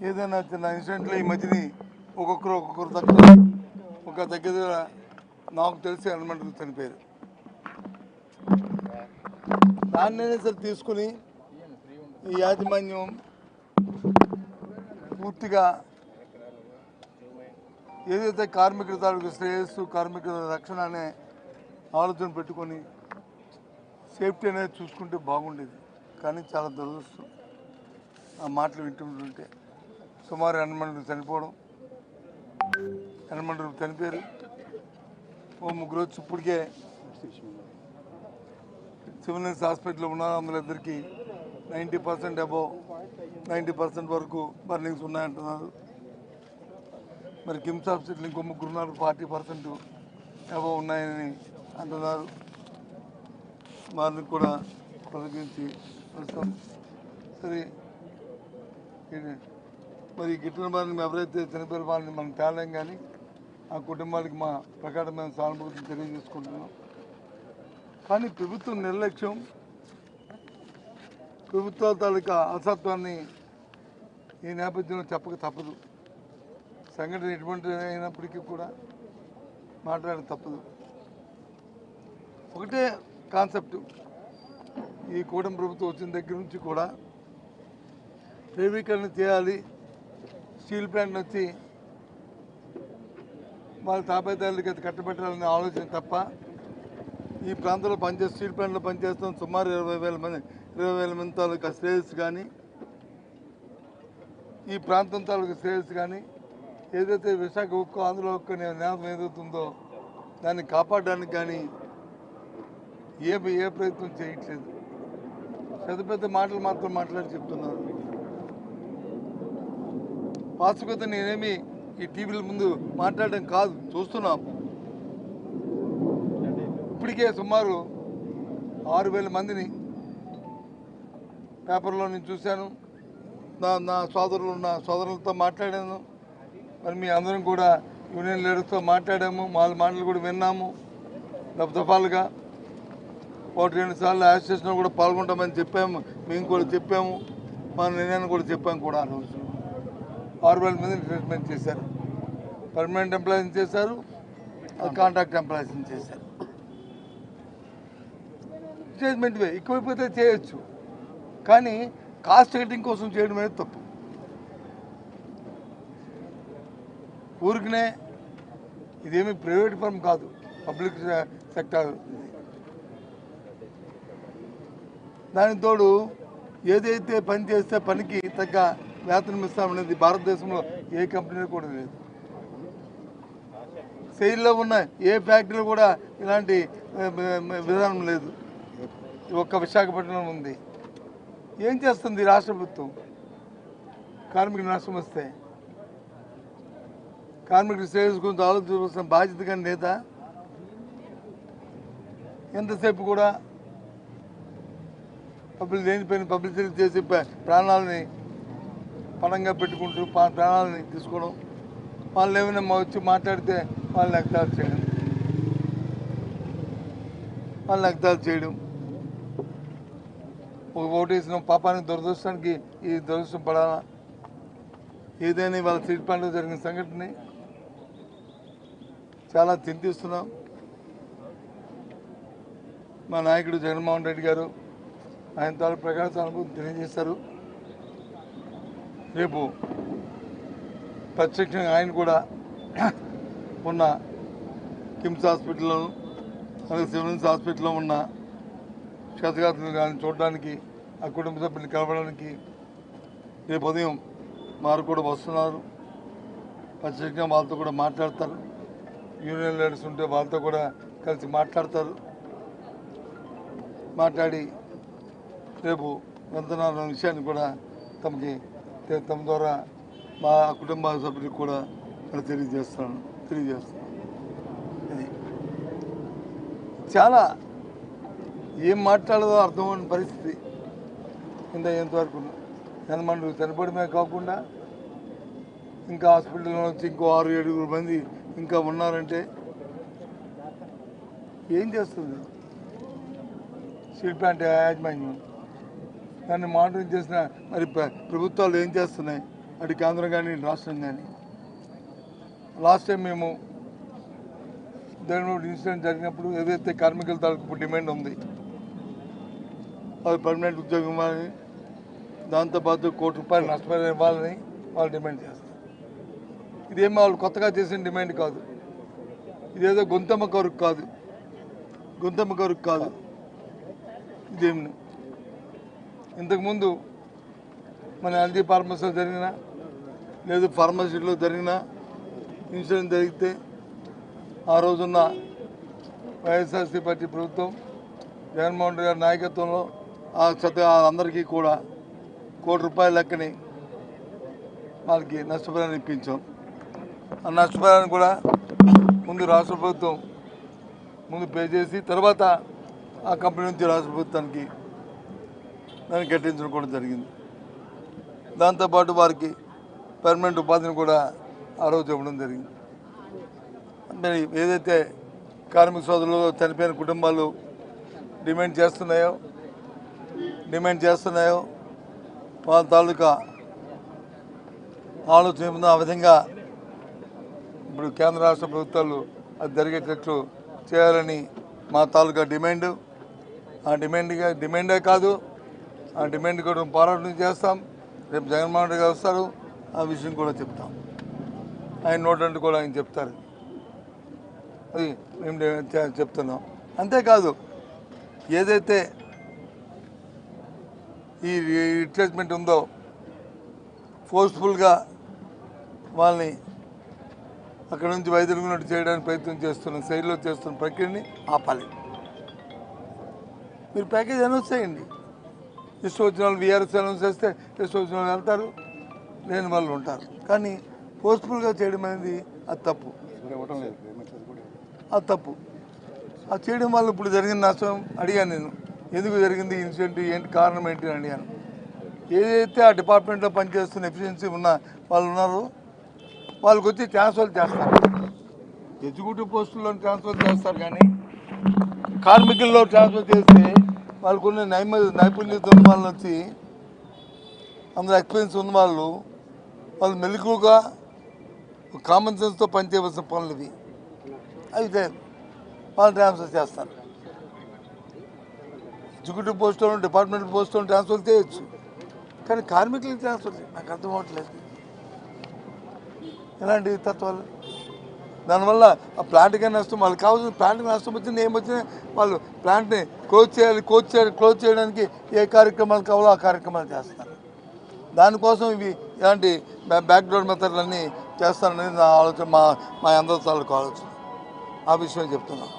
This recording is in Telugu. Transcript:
ఏదైనా చిన్న ఇన్సిడెంట్లో ఈ మధ్యని ఒక్కొక్కరు దగ్గర నాకు తెలిసి ఎలిమెంటరీ చనిపోయారు. దాన్నైనా సరే తీసుకుని ఈ యాజమాన్యం పూర్తిగా ఏదైతే కార్మికుల తాలూకు శ్రేయస్సు, కార్మికుల రక్షణ అనే ఆలోచన పెట్టుకొని సేఫ్టీ అనేది చూసుకుంటే బాగుండేది. కానీ చాలా దురదృష్టం ఆ మాటలు వింటుంటే. సుమారు 8 మంది చనిపోవడం, 8 మంది చనిపోయారు. ఓ 3 వచ్చి ఇప్పటికే సివిలియన్స్ హాస్పిటల్లో ఉన్నారు. అందులో ఇద్దరికి 90% అబోవ్ 90% వరకు బర్నింగ్స్ ఉన్నాయంటున్నారు. మరి కిమ్స్ హాస్పిటల్ ఇంకో 3 ఉన్నారు, 40% అబోవ్ ఉన్నాయని అంటున్నారు. వారిని కూడా తొలగించి వస్తాం. సరే, మరి గిట్టిన వారిని ఎవరైతే చనిపోయిన వారిని మనం తేలేం, కానీ ఆ కుటుంబానికి మా ప్రకారమైన సానుభూతిని తెలియజేసుకుంటున్నాం. కానీ ప్రభుత్వం నిర్లక్ష్యం, ప్రభుత్వాల తాలూకా అసత్వాన్ని ఈ నేపథ్యంలో చెప్పక తప్పదు. సంఘటన ఎటువంటి అయినప్పటికీ కూడా మాట్లాడక తప్పదు. ఒకటే కాన్సెప్ట్, ఈ కూటమి ప్రభుత్వం వచ్చిన దగ్గర నుంచి కూడా ప్రైవేటీకరణ చేయాలి, స్టీల్ ప్లాంట్ వచ్చి వాళ్ళ తాపేదారులకి అది కట్టబెట్టాలనే ఆలోచన తప్ప, ఈ ప్రాంతంలో పనిచేస్తే స్టీల్ ప్లాంట్లో పనిచేస్తున్న సుమారు 20,000 మంది తాలూకా శ్రేయస్సు కానీ, ఈ ప్రాంతం తాలూకా శ్రేయస్సు కానీ, ఏదైతే విశాఖ ఉక్కు, ఆంధ్ర ఉక్కు అనే నేరం ఏదవుతుందో దాన్ని కాపాడడానికి కానీ ఏ ప్రయత్నం చేయట్లేదు. పెద్ద మాటలు మాత్రం మాట్లాడి చెప్తున్నారు. వాస్తవికత నేనేమి ఈ టీవీల ముందు మాట్లాడడం కాదు, చూస్తున్నాం. ఇప్పటికే సుమారు 6,000 మందిని పేపర్లో నేను చూశాను. నా సోదరులతో మాట్లాడాను. మరి మీ అందరం కూడా యూనియన్ లీడర్స్తో మాట్లాడాము. వాళ్ళ మాటలు కూడా విన్నాము. దఫాలుగా 1-2 సార్లు అసోసియేషన్లో కూడా పాల్గొంటామని చెప్పాము. మేము కూడా చెప్పాము, మా నిర్ణయాన్ని కూడా చెప్పాము కూడా. ఆ రోజు 6,000 మందిని ట్రీట్మెంట్ చేశారు. పర్మనెంట్ ఎంప్లాయీని చేశారు, కాంట్రాక్ట్ ఎంప్లాయీస్ని చేశారు. ట్రీట్మెంట్ ఎక్కువైపోతే చేయొచ్చు, కానీ కాస్ట్ కటింగ్ కోసం చేయడం అనేది తప్పు. ఊరికనే ఇదేమి ప్రైవేట్ ఫర్మ్ కాదు, పబ్లిక్ సెక్టార్. దానికి తోడు ఏదైతే పని చేస్తే పనికి తగ్గ వేతనం ఇస్తామనేది భారతదేశంలో ఏ కంపెనీలో కూడా లేదు. సెయిల్లో ఉన్న ఏ ఫ్యాక్టరీలో కూడా ఇలాంటి విధానం లేదు. ఒక్క విశాఖపట్నం ఉంది. ఏం చేస్తుంది రాష్ట్ర ప్రభుత్వం? కార్మికులు నష్టం వస్తే కార్మికుల శ్రేయస్సు గురించి ఆలోచించవలసిన బాధ్యత కానీ లేదా? ఎంతసేపు కూడా దేనిపైన పబ్లిసిటీ చేసి ప్రాణాలని పణంగా పెట్టుకుంటూ ప్రాణాలని తీసుకోవడం, వాళ్ళు ఏమైనా వచ్చి మాట్లాడితే వాళ్ళని ఎగతాళి చేయడం, ఒక ఓటేసిన పాపానికి దురదృష్టానికి ఈ దురదృష్టం పడాలా? ఏదైనా వాళ్ళ స్టీల్ ప్లాంట్లో జరిగిన సంఘటనని చాలా చింతిస్తున్నాం. మా నాయకుడు జగన్మోహన్ రెడ్డి గారు ఆయన తాలూకు ప్రకార సానుభూతి తెలియజేశారు. రేపు ప్రత్యక్షంగా ఆయన కూడా ఉన్న కిమ్స్ హాస్పిటల్లోను, అలాగే సివిలియన్స్ హాస్పిటల్లో ఉన్న క్షతగాత్రులు కానీ చూడడానికి, ఆ కుటుంబ సభ్యుల్ని కలవడానికి రేపు ఉదయం వారు కూడా వస్తున్నారు. ప్రత్యేకంగా వాళ్ళతో కూడా మాట్లాడతారు. యూనియన్ లీడర్స్ ఉంటే వాళ్ళతో కూడా కలిసి మాట్లాడతారు. మాట్లాడి రేపు వెళ్తున్న విషయాన్ని కూడా తమ ద్వారా మా కుటుంబ సభ్యులకు కూడా తెలియజేస్తాను. ఇది చాలా ఏం మాట్లాడదో అర్థమైన పరిస్థితి ఎంతవరకు. జనమండు చనిపోవడమే కాకుండా ఇంకా హాస్పిటల్లో నుంచి ఇంకో 6-7 మంది ఇంకా ఉన్నారంటే ఏం చేస్తుంది స్టీల్ ప్లాంట్ యాజమాన్యం? దాన్ని మానిటరింగ్ చేసిన మరి ప్రభుత్వాలు ఏం చేస్తున్నాయి? అటు కేంద్రం కానీ రాష్ట్రం కానీ. లాస్ట్ టైం మేము దేని ఇన్సిడెంట్ జరిగినప్పుడు ఏదైతే కార్మికుల తాలూకు డిమాండ్ ఉంది అది పర్మనెంట్ ఉద్యోగం ఇవ్వాలని, దాంతోపాటు ₹1,00,00,000 నష్టపరిహారం ఇవ్వాలని వాళ్ళు డిమాండ్ చేస్తారు. ఇదేమో వాళ్ళు కొత్తగా చేసిన డిమాండ్ కాదు, ఇదేదో గొంతమ్మ కొరకు కాదు. ఇదేమి ఇంతకుముందు మన ఎల్జీ ఫార్మసీలో జరిగిన లేదు ఫార్మసీలో జరిగిన ఇన్సిడెంట్ జరిగితే ఆ రోజున్న వైఎస్ఆర్సీ పార్టీ ప్రభుత్వం జగన్మోహన్ రెడ్డి గారి నాయకత్వంలో అందరికీ కూడా ₹1,00,00,000 లెక్కని వాళ్ళకి నష్టపరిహారం ఇప్పించాం. ఆ నష్టపరిహారం కూడా ముందు రాష్ట్ర ప్రభుత్వం ముందు పే చేసి తర్వాత ఆ కంపెనీ నుంచి రాష్ట్ర ప్రభుత్వానికి దాన్ని కట్టించడం కూడా జరిగింది. దాంతోపాటు వారికి పర్మనెంట్ ఉపాధిని కూడా ఆ రోజు ఇవ్వడం జరిగింది. మరి ఏదైతే కార్మిక సోదరులు చనిపోయిన కుటుంబాలు డిమాండ్ చేస్తున్నాయో వాళ్ళ తాలూకా ఆలోచన ఆ విధంగా ఇప్పుడు కేంద్ర రాష్ట్ర ప్రభుత్వాలు అది జరిగేటట్లు చేయాలని మా తాలూకా డిమాండ్. ఆ డిమాండే కాదు, ఆ డిమాండ్ కూడా పోరాటం చేస్తాం. రేపు జగన్మోహన్ రెడ్డి గారు వస్తారు, ఆ విషయం కూడా చెప్తాం. ఆయన నోటంటే కూడా ఆయన చెప్తారు, అది మేము చెప్తున్నాం. అంతేకాదు ఏదైతే ఈ రిట్రేస్మెంట్ ఉందో ఫోర్స్ఫుల్గా వాళ్ళని అక్కడ నుంచి వైదొలిగినట్టు చేయడానికి ప్రయత్నం చేస్తున్న శైలిలో చేస్తున్న ప్రక్రియని ఆపాలి. మీరు ప్యాకేజ్ అనౌన్స్ చేయండి. ఇష్టం వచ్చిన వాళ్ళు వీఆర్ఎస్ అనౌన్స్ చేస్తే ఇష్టం వచ్చిన వాళ్ళు వెళ్తారు, లేని వాళ్ళు ఉంటారు. కానీ ఫోర్స్ఫుల్గా చేయడం అనేది అది తప్పు. అది చేయడం వల్ల ఇప్పుడు జరిగిన నష్టం అడిగాను నేను, ఎందుకు జరిగింది ఇన్సిడెంట్, ఏంటి కారణం ఏంటి అని అడిగాను. ఏదైతే ఆ డిపార్ట్మెంట్లో పనిచేస్తున్న ఎఫిషియన్సీ ఉన్న వాళ్ళు ఉన్నారో వాళ్ళకి వచ్చి ట్రాన్స్ఫర్ చేస్తారు, ఎగ్జిక్యూటివ్ పోస్టుల్లో ట్రాన్స్ఫర్ చేస్తారు. కానీ కార్మికుల్లో ట్రాన్స్ఫర్ చేస్తే వాళ్ళకున్న నైపుణ్యత ఉన్న వాళ్ళని వచ్చి అందులో ఎక్స్పీరియన్స్ ఉన్న వాళ్ళు మెలకుగా కామన్ సెన్స్తో పనిచేయవలసిన పనులు ఇవి. అయితే వాళ్ళు ట్రాన్స్ఫర్ చేస్తారు. ఎగ్జిక్యూటివ్ పోస్టులో డిపార్ట్మెంటల్ పోస్టులో ట్రాన్స్ఫర్ చేయొచ్చు, కానీ కార్మికులకు ట్రాన్స్ఫర్ నాకు అర్థం అవ్వట్లేదు ఎలాంటి తత్వాలు. దానివల్ల ఆ ప్లాంట్కే నష్టం, వాళ్ళకి కావాల్సిన ప్లాంట్కి నష్టం వచ్చింది, ఏమొచ్చినా వాళ్ళు ప్లాంట్ని క్లోజ్ చేయడానికి ఏ కార్యక్రమాలు కావాలో ఆ కార్యక్రమాలు చేస్తారు. దానికోసం ఇవి ఇలాంటి బ్యాక్డోర్ మెథడ్లన్నీ చేస్తారనేది నా ఆలోచన, మా అందరి తాలూకు ఆలోచన. ఆ విషయం చెప్తున్నాను.